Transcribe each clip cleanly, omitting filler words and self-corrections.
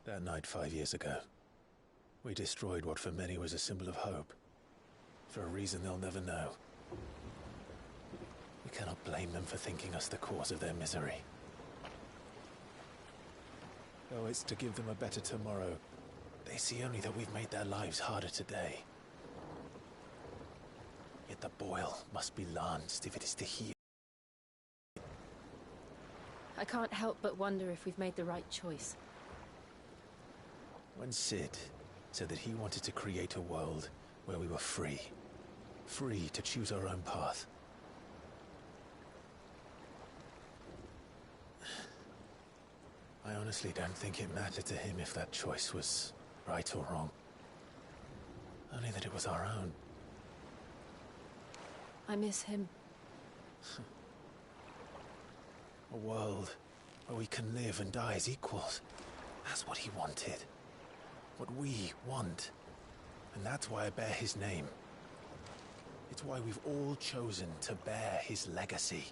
That night 5 years ago, we destroyed what for many was a symbol of hope. For a reason they'll never know. We cannot blame them for thinking us the cause of their misery. Though it's to give them a better tomorrow, they see only that we've made their lives harder today. Yet the boil must be lanced if it is to heal. I can't help but wonder if we've made the right choice. When Sid said that he wanted to create a world where we were free. Free to choose our own path. I honestly don't think it mattered to him if that choice was right or wrong. Only that it was our own. I miss him. A world where we can live and die as equals. That's what he wanted. What we want. And that's why I bear his name. It's why we've all chosen to bear his legacy.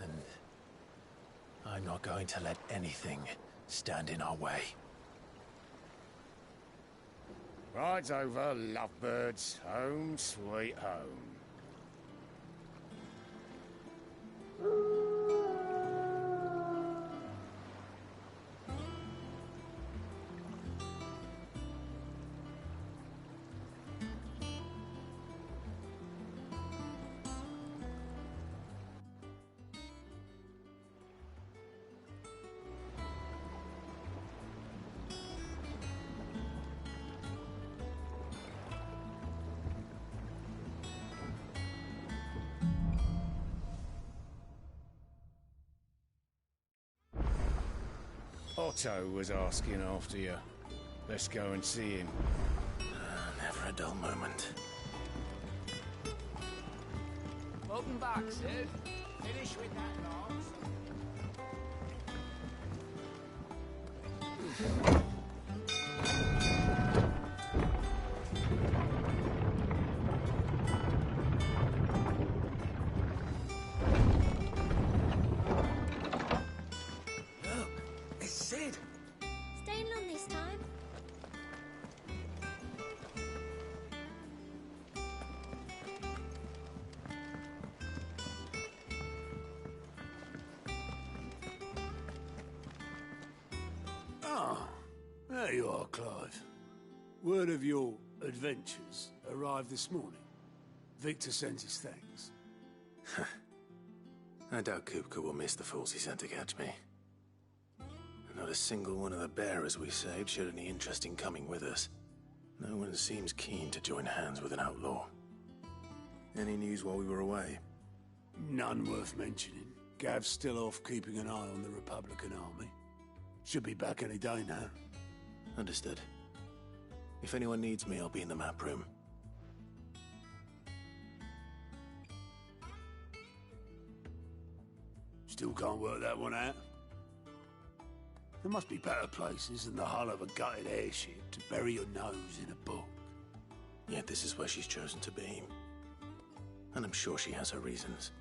And I'm not going to let anything stand in our way. Rides over, lovebirds, home sweet home. Otto was asking after you. Let's go and see him. Never a dull moment. Welcome back, Sid. Finish with that nonsense. There you are, Clive. Word of your adventures arrived this morning. Victor sends his thanks. I doubt Kupka will miss the fools he sent to catch me. Not a single one of the bearers we saved showed any interest in coming with us. No one seems keen to join hands with an outlaw. Any news while we were away? None worth mentioning. Gav's still off keeping an eye on the Republican army. Should be back any day now. Understood. If anyone needs me, I'll be in the map room. Still can't work that one out. There must be better places than the hull of a gutted airship to bury your nose in a book. Yet this is where she's chosen to be. And I'm sure she has her reasons.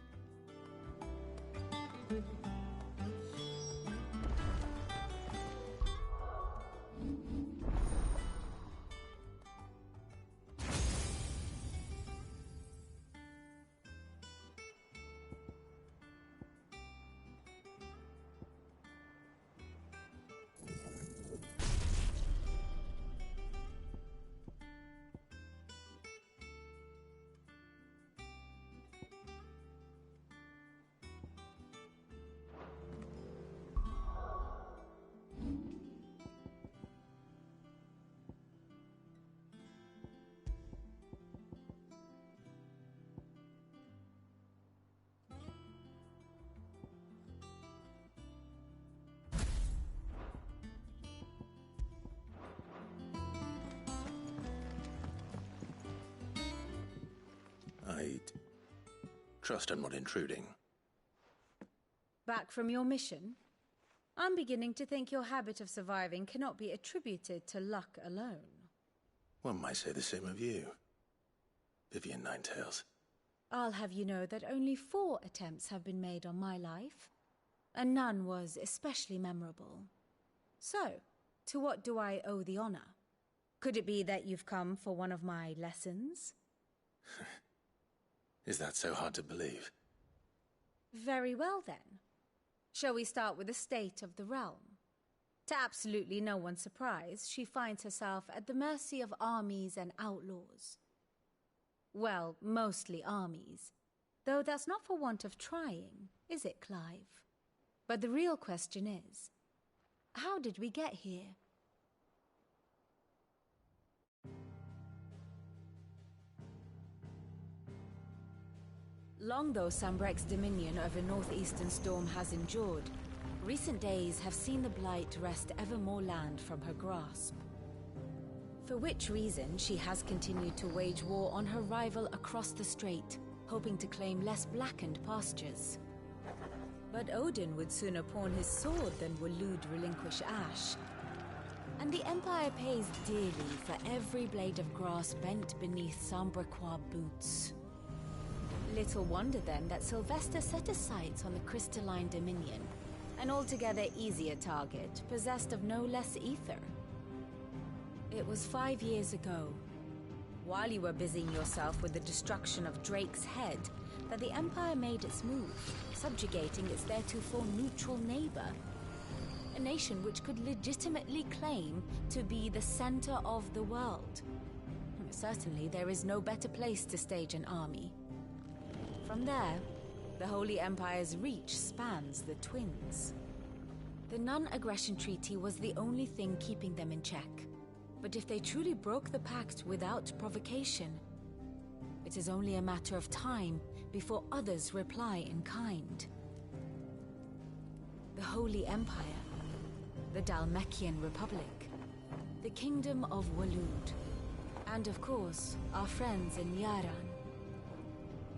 I'd trust I'm not intruding. Back from your mission? I'm beginning to think your habit of surviving cannot be attributed to luck alone. One might say the same of you, Vivian Ninetails. I'll have you know that only 4 attempts have been made on my life. and none was especially memorable. So, to what do I owe the honor? Could it be that you've come for one of my lessons? Is that so hard to believe? Very well, then. Shall we start with the state of the realm? To absolutely no one's surprise, she finds herself at the mercy of armies and outlaws. Well, mostly armies. Though that's not for want of trying, is it, Clive? But the real question is, how did we get here? Long though Sambrek's dominion over northeastern Storm has endured, recent days have seen the Blight wrest ever more land from her grasp. For which reason she has continued to wage war on her rival across the strait, hoping to claim less blackened pastures. But Odin would sooner pawn his sword than Waloed relinquish Ash. And the Empire pays dearly for every blade of grass bent beneath Sambrequois boots. Little wonder then that Sylvester set his sights on the crystalline dominion, an altogether easier target, possessed of no less ether. It was 5 years ago, while you were busying yourself with the destruction of Drake's head, that the Empire made its move, subjugating its theretofore neutral neighbor. A nation which could legitimately claim to be the center of the world. Certainly, there is no better place to stage an army. From there, the Holy Empire's reach spans the Twins. The non-aggression treaty was the only thing keeping them in check. But if they truly broke the pact without provocation, it is only a matter of time before others reply in kind. The Holy Empire, the Dhalmekian Republic, the Kingdom of Waloed, and of course, our friends in Yaran.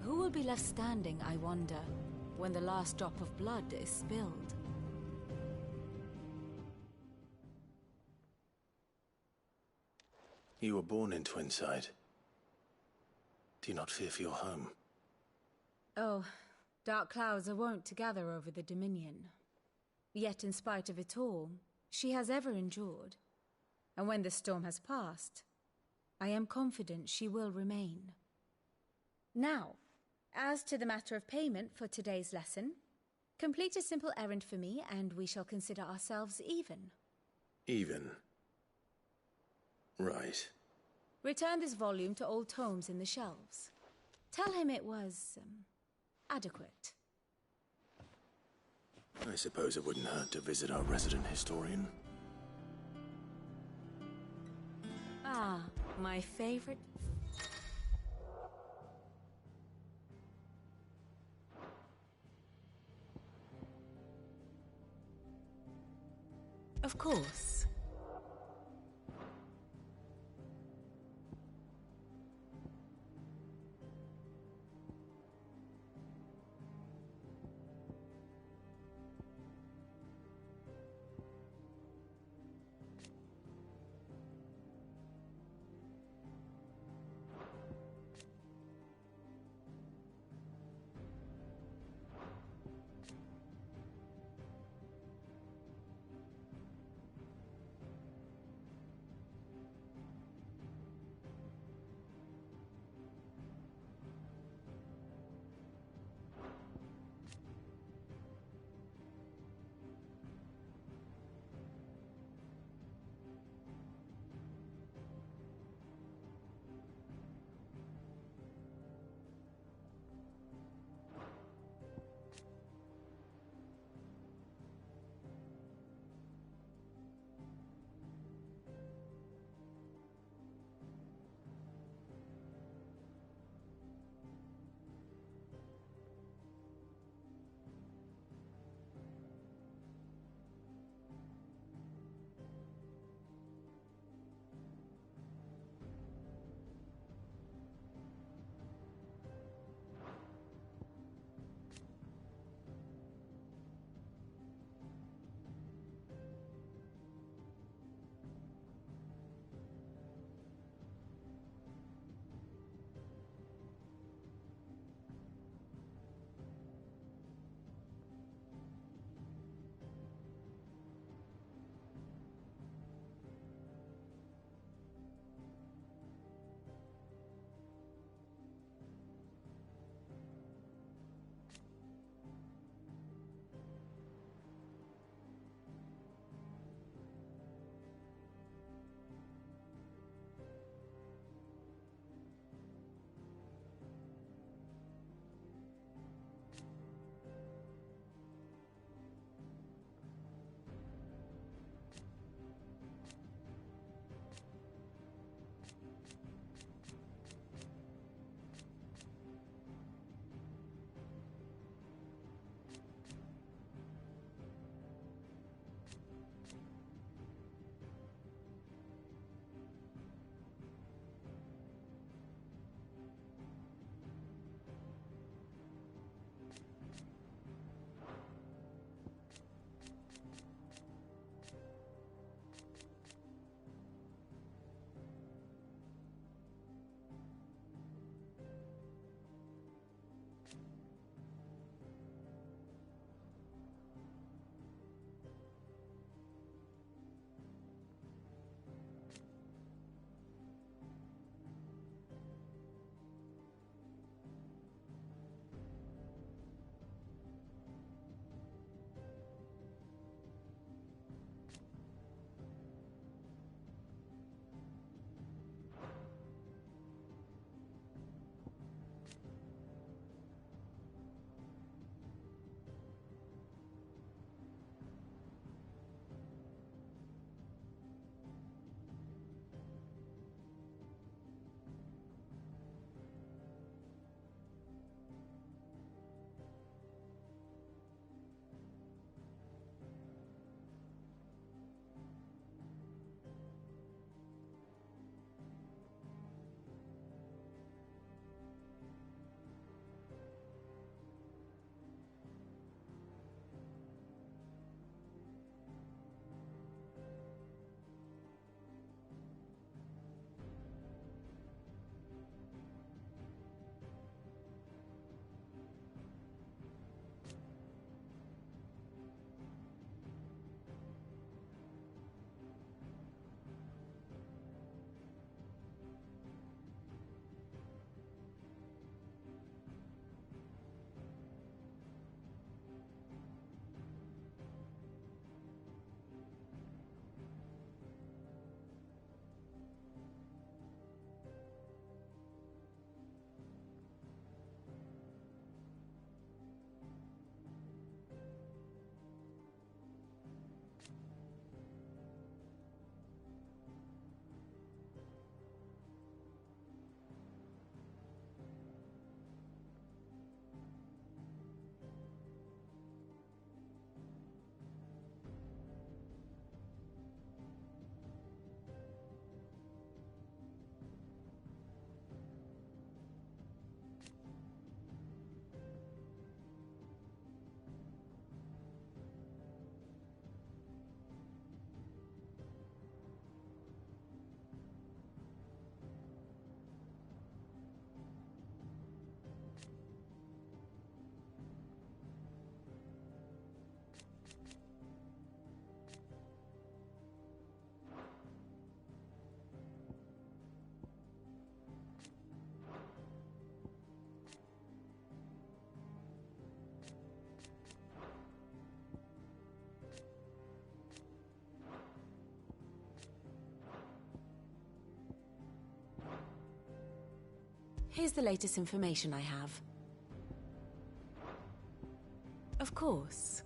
Who will be left standing, I wonder, when the last drop of blood is spilled? You were born in Twinside. Do you not fear for your home? Oh, dark clouds are wont to gather over the Dominion. Yet in spite of it all, she has ever endured. And when the storm has passed, I am confident she will remain. Now, as to the matter of payment for today's lesson, complete a simple errand for me and we shall consider ourselves even. Even? Right. Return this volume to old tomes in the shelves. Tell him it was, adequate. I suppose it wouldn't hurt to visit our resident historian. Ah, my favorite. Of course. Here's the latest information I have. Of course.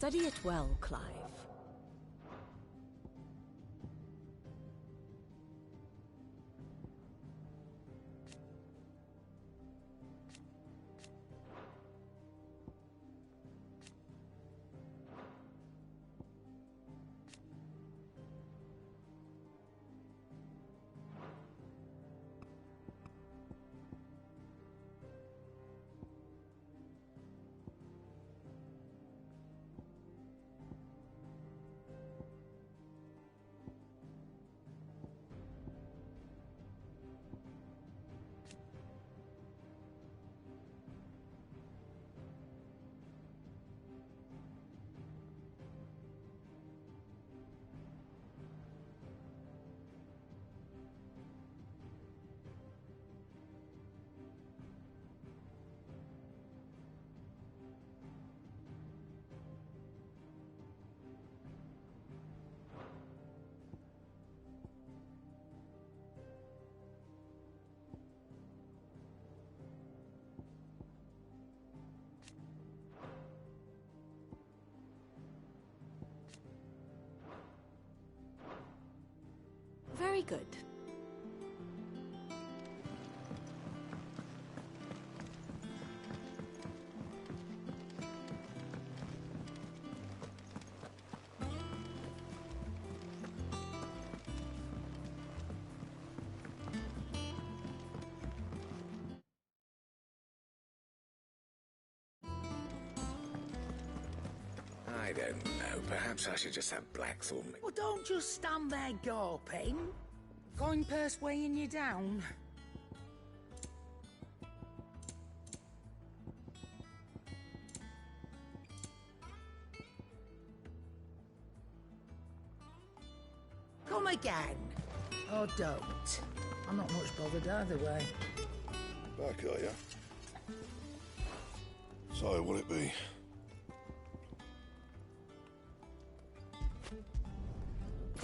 Study it well, Clive. Very good. I don't know. Perhaps I should just have Blackthorn. Well, don't just stand there gawping. Coin purse weighing you down. Come again. Or don't. I'm not much bothered either way. Back, are you? So, will it be?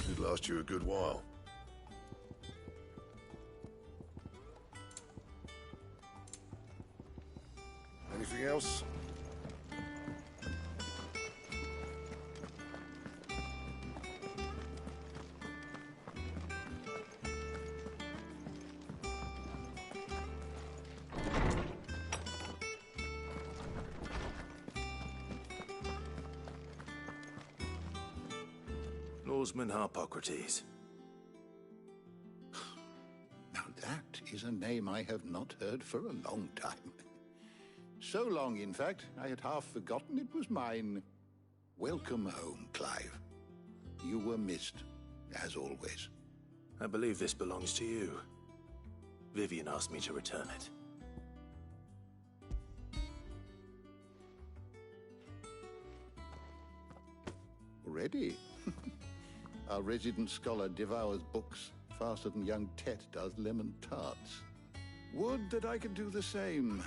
Should last you a good while. Anything else? Norseman Harpocrates. Now that is a name I have not heard for a long time. So long, in fact, I had half forgotten it was mine. Welcome home, Clive. You were missed, as always. I believe this belongs to you. Vivian asked me to return it. Already? Our resident scholar devours books faster than young Tet does lemon tarts. Would that I could do the same.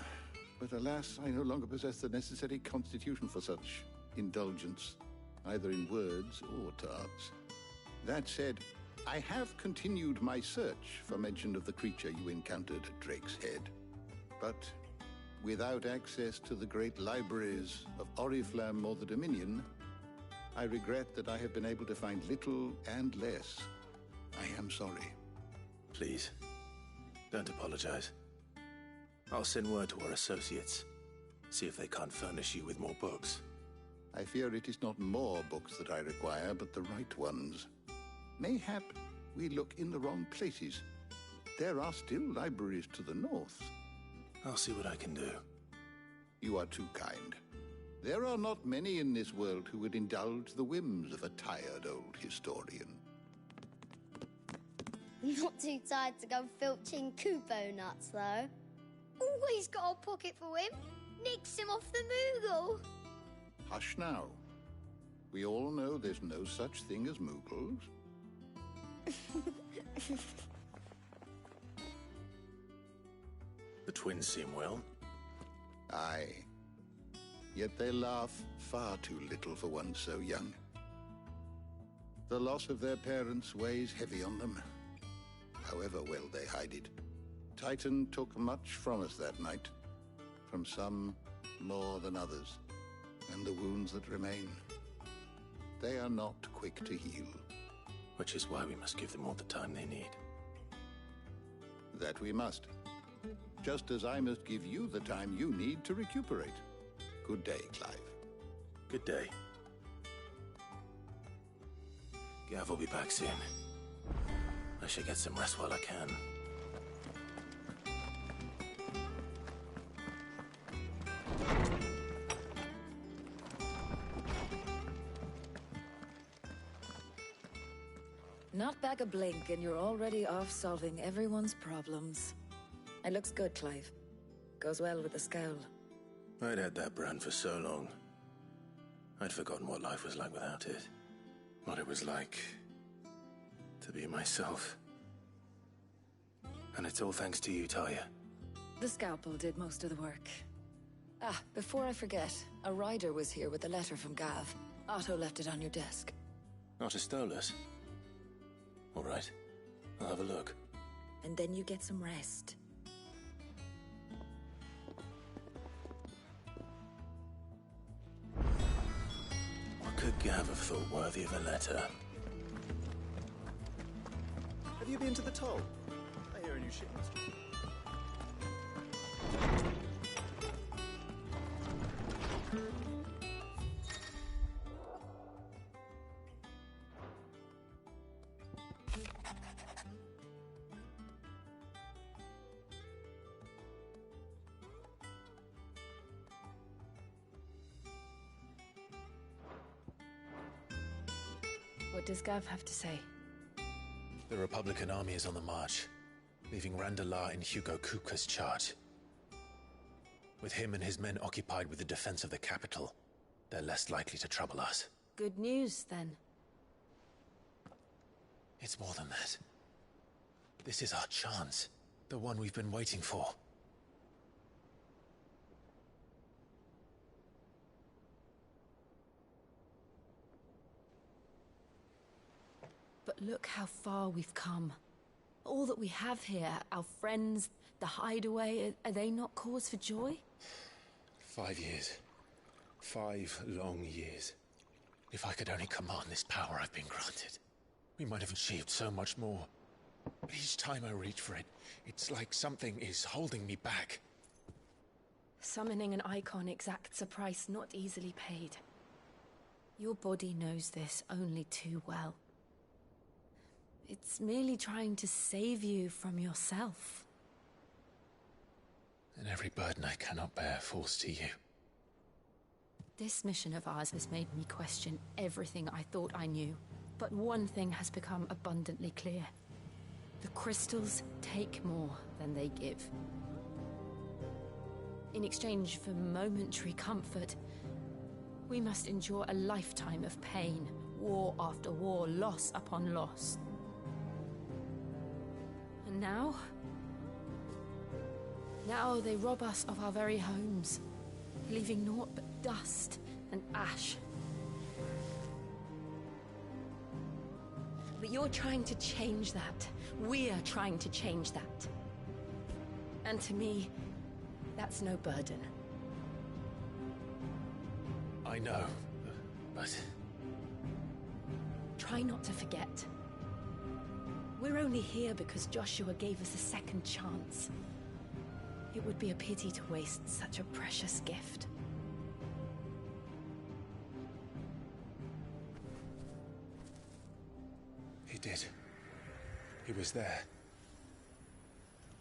But alas, I no longer possess the necessary constitution for such indulgence, either in words or tarts. That said, I have continued my search for mention of the creature you encountered at Drake's Head. But without access to the great libraries of Oriflamme or the Dominion, I regret that I have been able to find little and less. I am sorry. Please, don't apologize. I'll send word to our associates. See if they can't furnish you with more books. I fear it is not more books that I require, but the right ones. Mayhap we look in the wrong places. There are still libraries to the north. I'll see what I can do. You are too kind. There are not many in this world who would indulge the whims of a tired old historian. Not too tired to go filching Kupo nuts, though. Always got a pocket for him. Nicks him off the Moogle. Hush now. We all know there's no such thing as Moogles. The twins seem well. Aye. Yet they laugh far too little for one so young. The loss of their parents weighs heavy on them, however well they hide it. Titan took much from us that night, from some more than others, and the wounds that remain, they are not quick to heal. Which is why we must give them all the time they need. That we must. Just as I must give you the time you need to recuperate. Good day, Clive. Good day. Gav will be back soon. I should get some rest while I can. Not back a blink and you're already off solving everyone's problems. It looks good, Clive. Goes well with the scowl. I'd had that brand for so long. I'd forgotten what life was like without it. What it was like to be myself. And it's all thanks to you, Talia. The scalpel did most of the work. Ah, before I forget, a rider was here with a letter from Gav. Otto left it on your desk. Not a Stolas. All right, I'll have a look. And then you get some rest. What could Gav have thought worthy of a letter? Have you been to the toll? I hear a new shipment's coming. What does Gav have to say? The Republican army is on the march, leaving Randalar in Hugo Kupka's charge. With him and his men occupied with the defense of the capital, they're less likely to trouble us. Good news, then. It's more than that. This is our chance. The one we've been waiting for. But look how far we've come. All that we have here, our friends, the hideaway, are they not cause for joy? 5 years. 5 long years. If I could only command this power I've been granted, we might have achieved so much more. But each time I reach for it, it's like something is holding me back. Summoning an icon exacts a price not easily paid. Your body knows this only too well. It's merely trying to save you from yourself. And every burden I cannot bear falls to you. This mission of ours has made me question everything I thought I knew. But one thing has become abundantly clear. The crystals take more than they give. In exchange for momentary comfort, we must endure a lifetime of pain, war after war, loss upon loss. And now they rob us of our very homes, leaving naught but dust and ash. But you're trying to change that. We're trying to change that. And to me, that's no burden. I know, but... Try not to forget. We're only here because Joshua gave us a second chance. It would be a pity to waste such a precious gift. He did. He was there.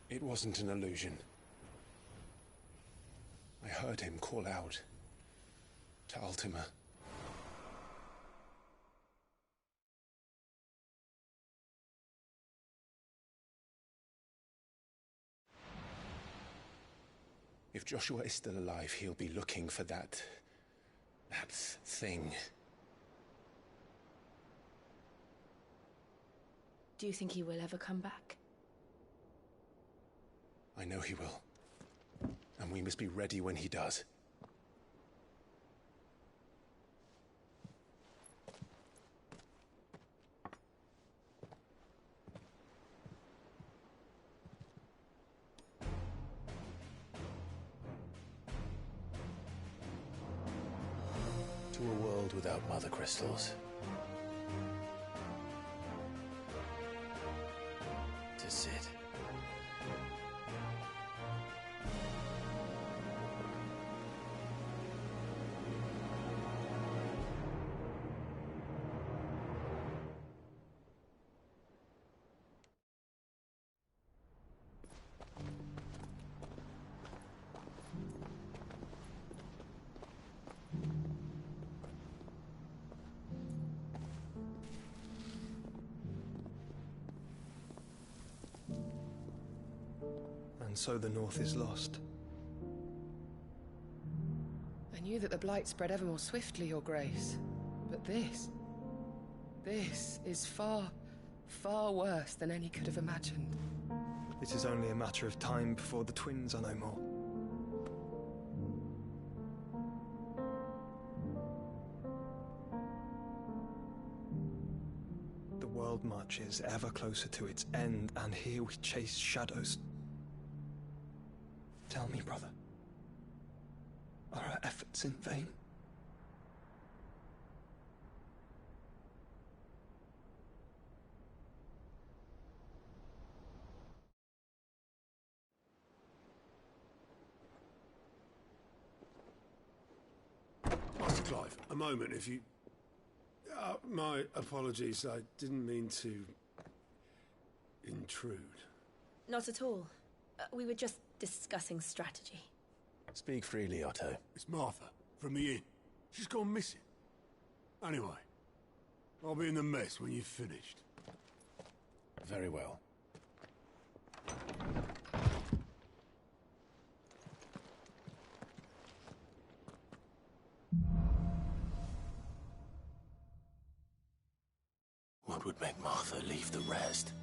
It wasn't an illusion. I heard him call out to Ultima. If Joshua is still alive, he'll be looking for that thing. Do you think he will ever come back? I know he will. And we must be ready when he does. To a world without mother crystals. To Sid. And so the North is lost. I knew that the Blight spread ever more swiftly, Your Grace. But this is far, far worse than any could have imagined. It is only a matter of time before the twins are no more. The world marches ever closer to its end, and here we chase shadows. Tell me, brother, are our efforts in vain? Clive, a moment, if you... my apologies, I didn't mean to... intrude. Not at all. We were just discussing strategy. Speak freely, Otto. It's Martha, from the inn. She's gone missing. Anyway, I'll be in the mess when you've finished. Very well. What would make Martha leave the rest?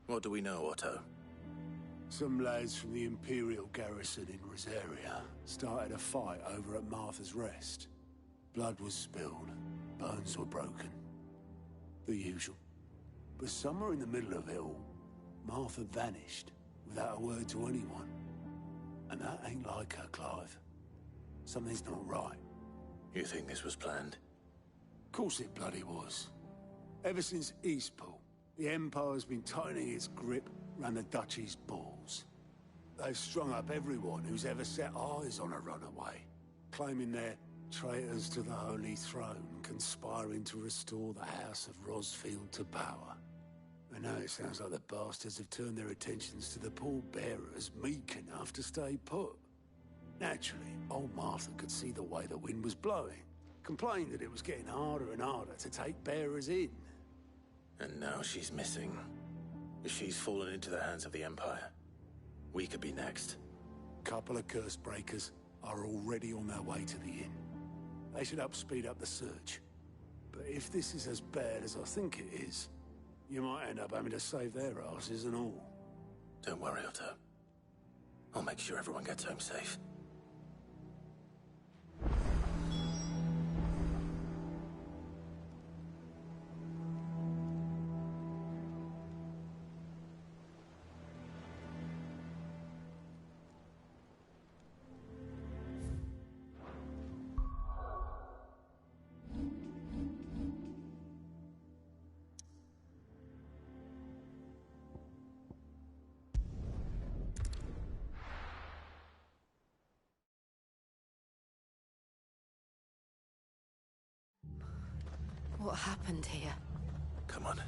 What do we know, Otto? Some lads from the Imperial garrison in Rosaria started a fight over at Martha's Rest. Blood was spilled, bones were broken. The usual. But somewhere in the middle of it all, Martha vanished without a word to anyone. And that ain't like her, Clive. Something's not right. You think this was planned? Of course it bloody was. Ever since Eastpool, the Empire's been tightening its grip round the Duchy's balls. They've strung up everyone who's ever set eyes on a runaway, claiming they're traitors to the Holy Throne, conspiring to restore the House of Rosfield to power. And now it sounds like the bastards have turned their attentions to the pallbearers meek enough to stay put. Naturally, old Martha could see the way the wind was blowing, complained that it was getting harder and harder to take bearers in. And now she's missing. If she's fallen into the hands of the Empire, we could be next. Couple of curse breakers are already on their way to the inn. They should speed up the search. But if this is as bad as I think it is, you might end up having to save their asses and all. Don't worry, Otto. I'll make sure everyone gets home safe. What happened here? Come on.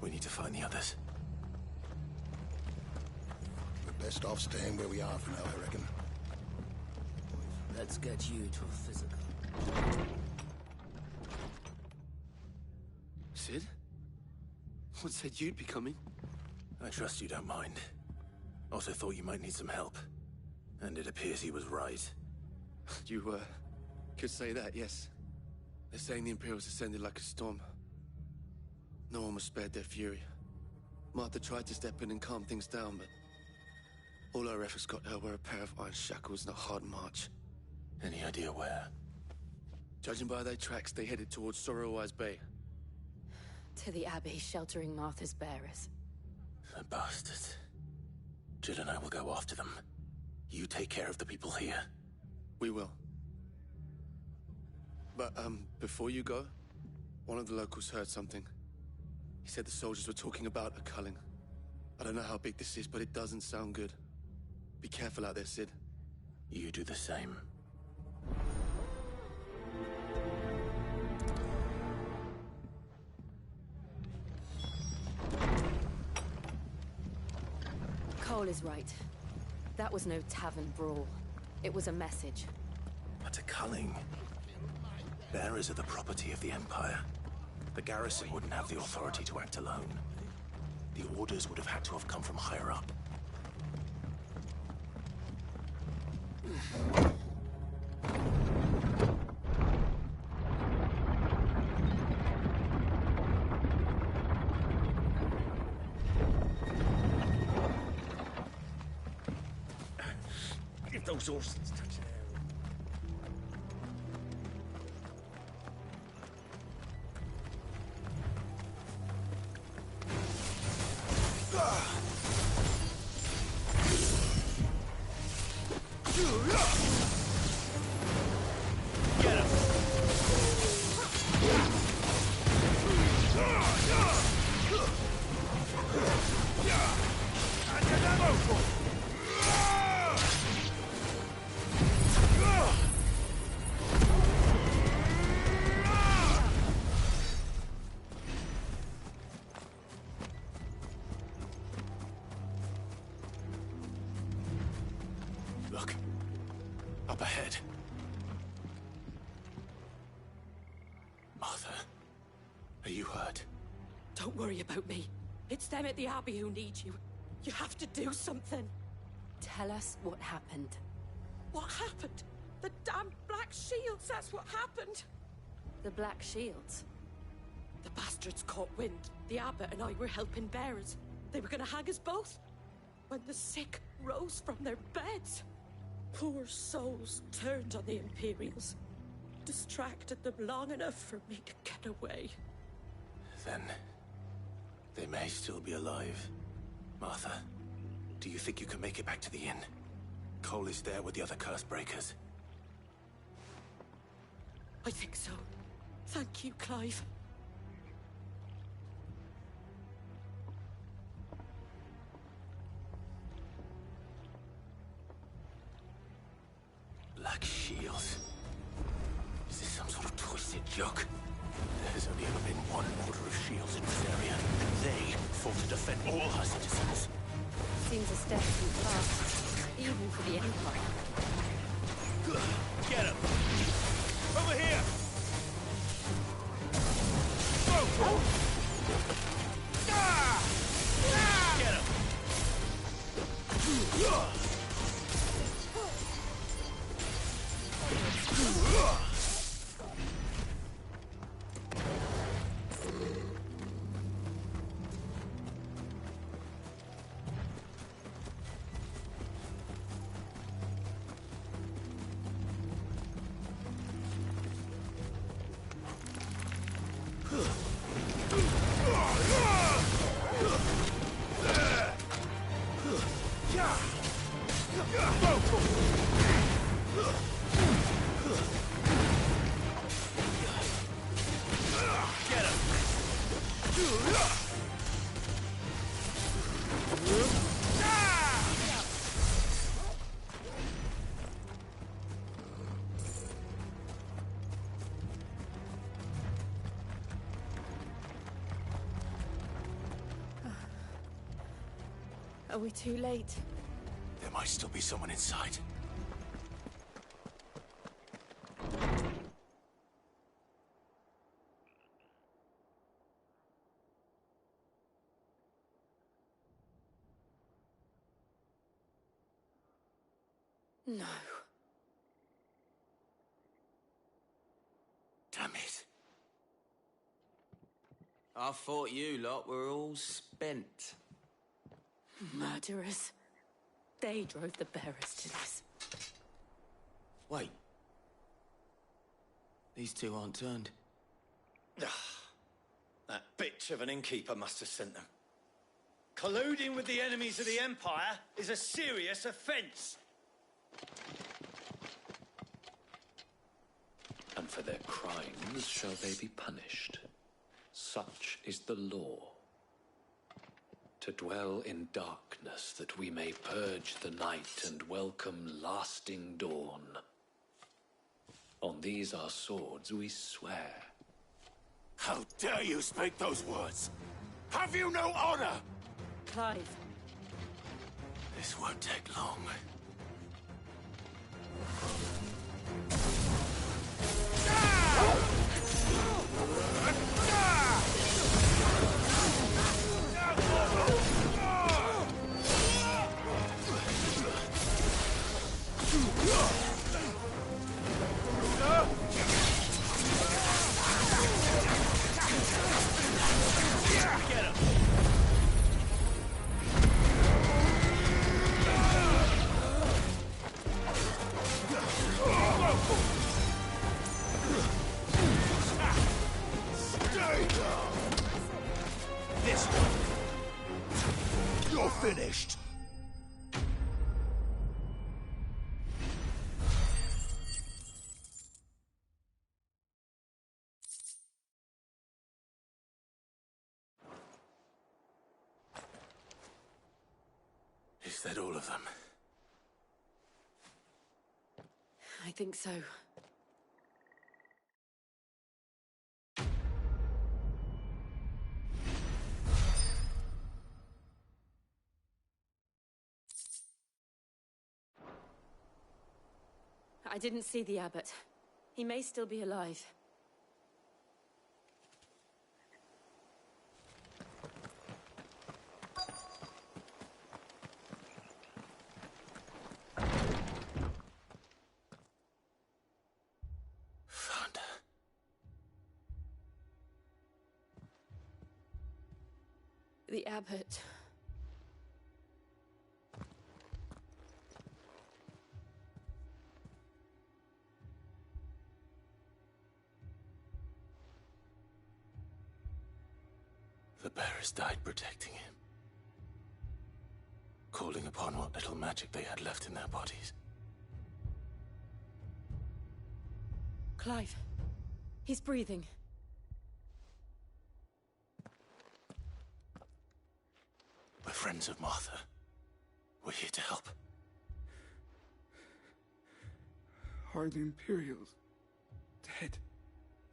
We need to find the others. We're best off staying where we are for now, I reckon. Let's get you to a physical. Sid? What said you'd be coming? I trust you don't mind. Also thought you might need some help. And it appears he was right. You, could say that, yes. They're saying the Imperials ascended like a storm. No one was spared their fury. Martha tried to step in and calm things down, but all our efforts got her were a pair of iron shackles and a hard march. Any idea where? Judging by their tracks, they headed towards Sorrowwise Bay. To the Abbey sheltering Martha's bearers. The bastards. Jill and I will go after them. You take care of the people here. We will. But, before you go, one of the locals heard something. He said the soldiers were talking about a culling. I don't know how big this is, but it doesn't sound good. Be careful out there, Sid. You do the same. Cole is right. That was no tavern brawl. It was a message. But to Culling, bearers are the property of the Empire. The garrison wouldn't have the authority to act alone. The orders would have had to have come from higher up. If those horses touch an Look. Up ahead. Martha, are you hurt? Don't worry about me. It's them at the Abbey who need you. You have to do something. Tell us what happened. What happened? The damn Black Shields, that's what happened. The Black Shields? The bastards caught wind. The abbot and I were helping bearers. They were gonna hang us both. When the sick rose from their beds, poor souls turned on the Imperials. Distracted them long enough for me to get away. Then they may still be alive. Martha, do you think you can make it back to the inn? Cole is there with the other curse breakers. I think so. Thank you, Clive. Black Shields. Is this some sort of twisted joke? There's only ever been one order of shields in this area, and they fought to defend all her citizens. Seems a step too far, even for the Empire. Get him! Over here! Go! Get him! Are we too late? There might still be someone inside. No. Damn it. I thought you lot were all spent. Murderers. They drove the bearers to this. Wait. These two aren't turned. That bitch of an innkeeper must have sent them. Colluding with the enemies of the Empire is a serious offence. And for their crimes shall they be punished. Such is the law. To dwell in darkness that we may purge the night and welcome lasting dawn. On these our swords we swear. How dare you speak those words? Have you no honor? Clive. This won't take long. This one. You're finished. Is that all of them? I think so. I didn't see the abbot. He may still be alive. Found her. The abbot. The bearers died protecting him. Calling upon what little magic they had left in their bodies. Clive. He's breathing. We're friends of Martha. We're here to help. Are the Imperials dead?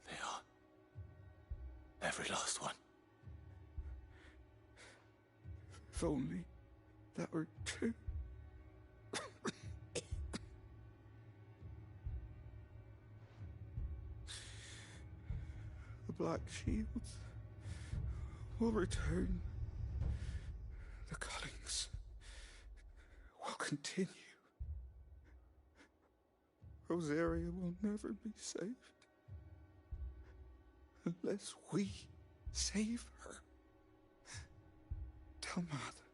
They are. Every last one. If only that were true. The Black Shields will return. The cullings will continue. Rosaria will never be saved unless we save her. Tell Mother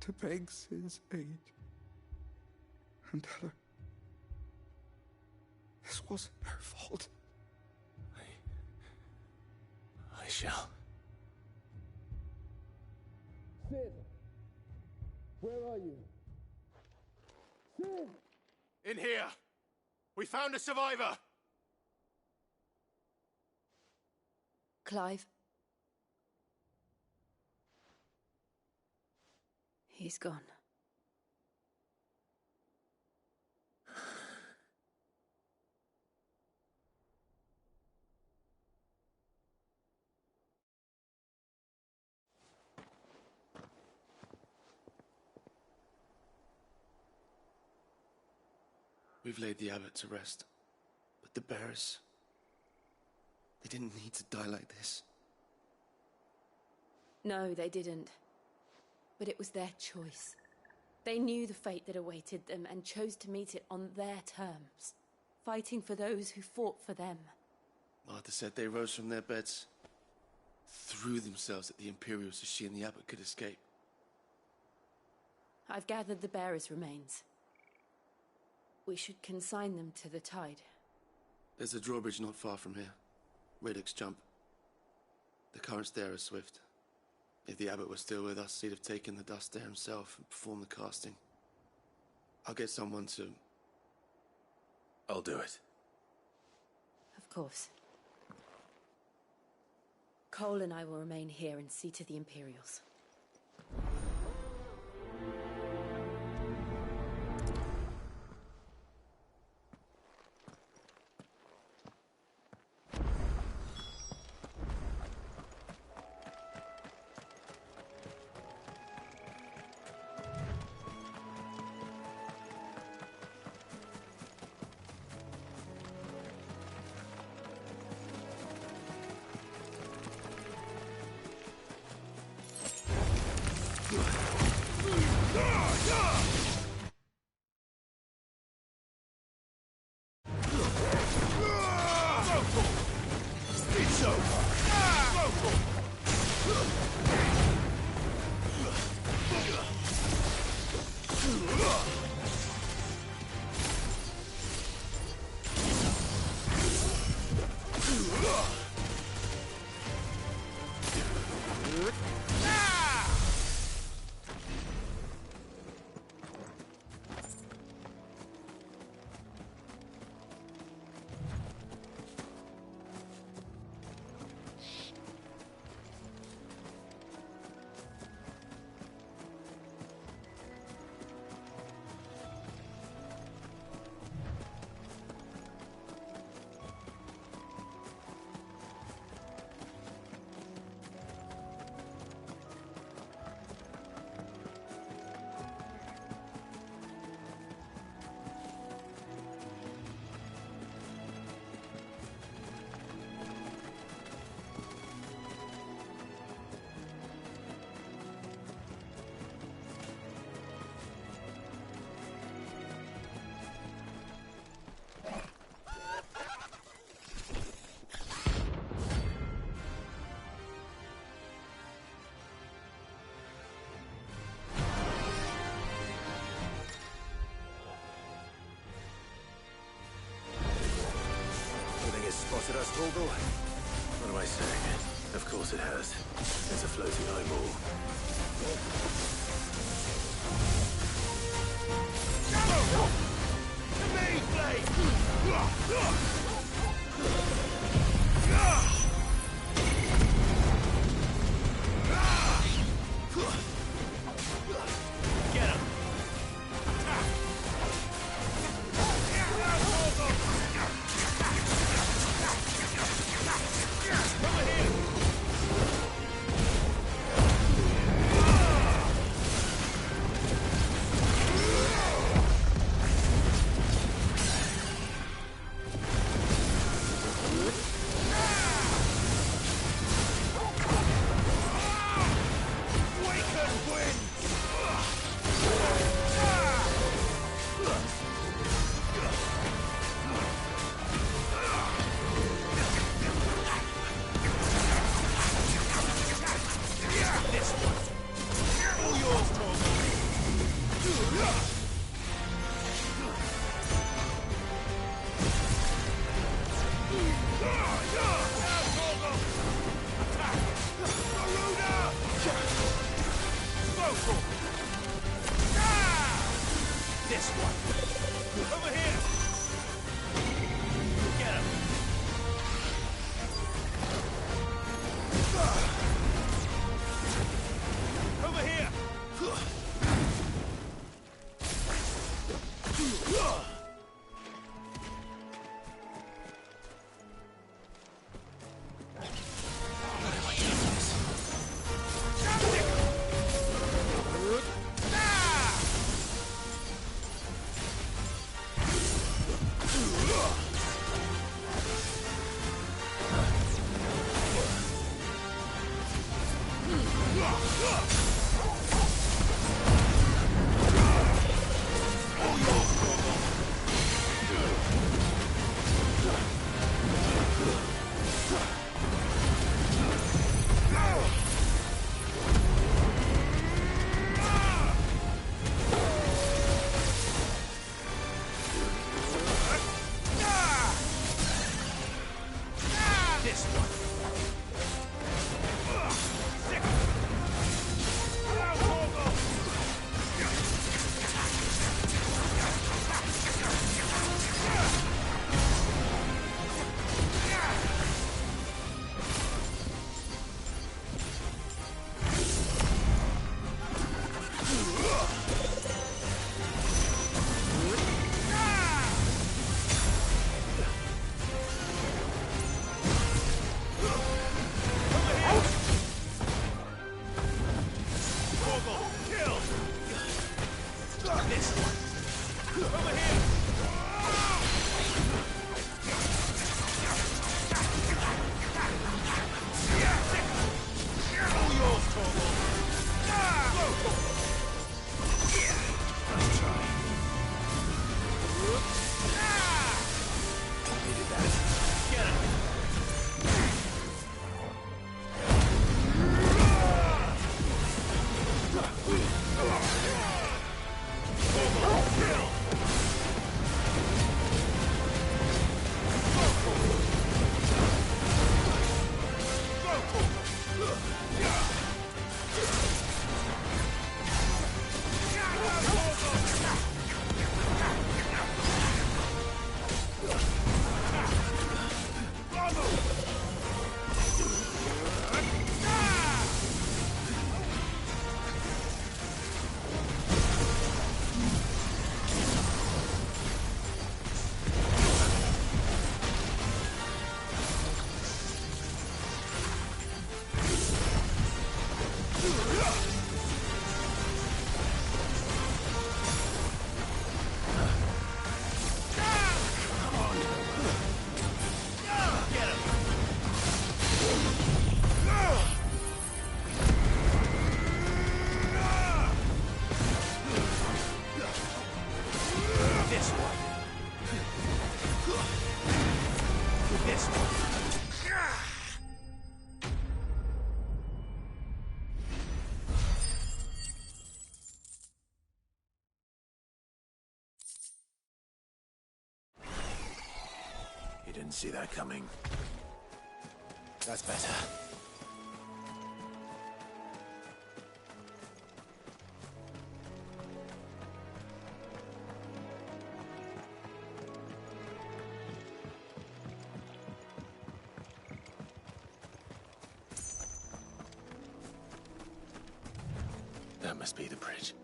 to beg Sid's aid and tell her this wasn't her fault. I shall. Sid, where are you? Sid! In here. We found a survivor. Clive. He's gone. We've laid the abbot to rest. But the bearers... they didn't need to die like this. No, they didn't. But it was their choice. They knew the fate that awaited them and chose to meet it on their terms, fighting for those who fought for them. Martha said they rose from their beds, threw themselves at the Imperials so she and the abbot could escape. I've gathered the bearers' remains. We should consign them to the tide. There's a drawbridge not far from here. Radix Jump. The currents there are swift. If the abbot was still with us, he'd have taken the dust there himself and performed the casting. I'll get someone to... I'll do it. Of course. Cole and I will remain here and see to the Imperials. Spotted us, Torgal? What am I saying? Of course it has. It's a floating eyeball. To me, Blade! Get him! This one! Over here! Get him! Over here! This one. didn't see that coming. That's better. That must be the bridge.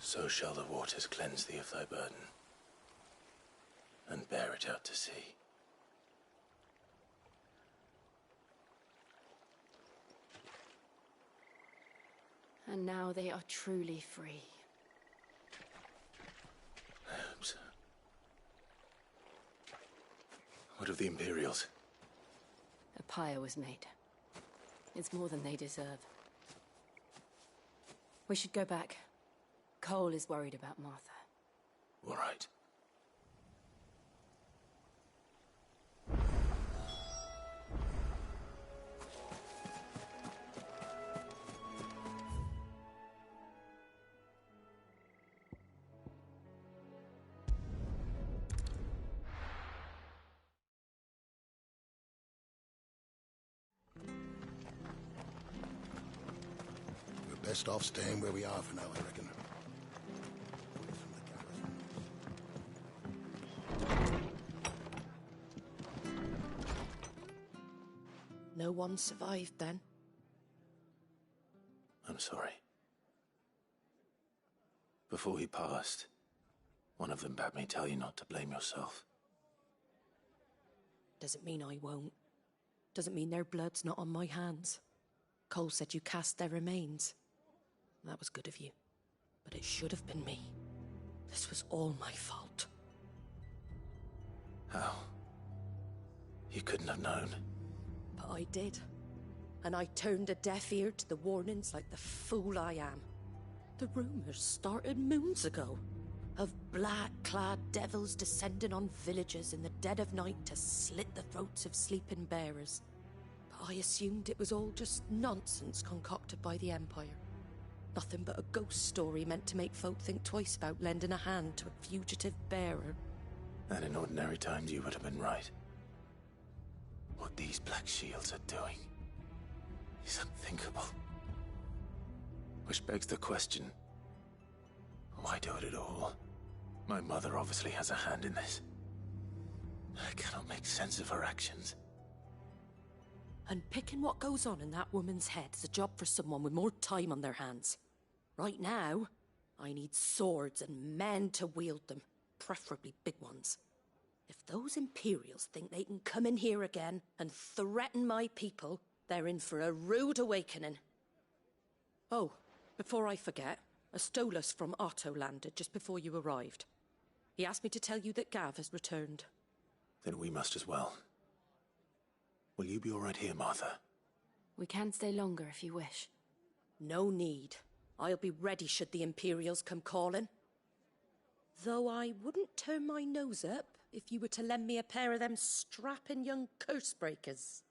So shall the waters cleanse thee of thy burden, and bear it out to sea. And now they are truly free. I hope so. What of the Imperials? A pyre was made. It's more than they deserve. We should go back. Cole is worried about Martha. All right. We're best off staying where we are for now, I reckon. No one survived then? I'm sorry. Before he passed, one of them bade me tell you not to blame yourself. Doesn't mean I won't. Doesn't mean their blood's not on my hands. Cole said you cast their remains. That was good of you. But it should have been me. This was all my fault. How? You couldn't have known. But I did. And I turned a deaf ear to the warnings like the fool I am. The rumors started moons ago. Of black-clad devils descending on villages in the dead of night to slit the throats of sleeping bearers. But I assumed it was all just nonsense concocted by the Empire. Nothing but a ghost story meant to make folk think twice about lending a hand to a fugitive bearer. And in ordinary times you would have been right. What these Black Shields are doing is unthinkable. Which begs the question, why do it at all? My mother obviously has a hand in this. I cannot make sense of her actions. And picking what goes on in that woman's head is a job for someone with more time on their hands. Right now, I need swords and men to wield them, preferably big ones. If those Imperials think they can come in here again and threaten my people, they're in for a rude awakening. Oh, before I forget, a Stolas from Otto landed just before you arrived. He asked me to tell you that Gav has returned. Then we must as well. Will you be all right here, Martha? We can stay longer if you wish. No need. I'll be ready should the Imperials come calling. Though I wouldn't turn my nose up if you were to lend me a pair of them strapping young curse breakers.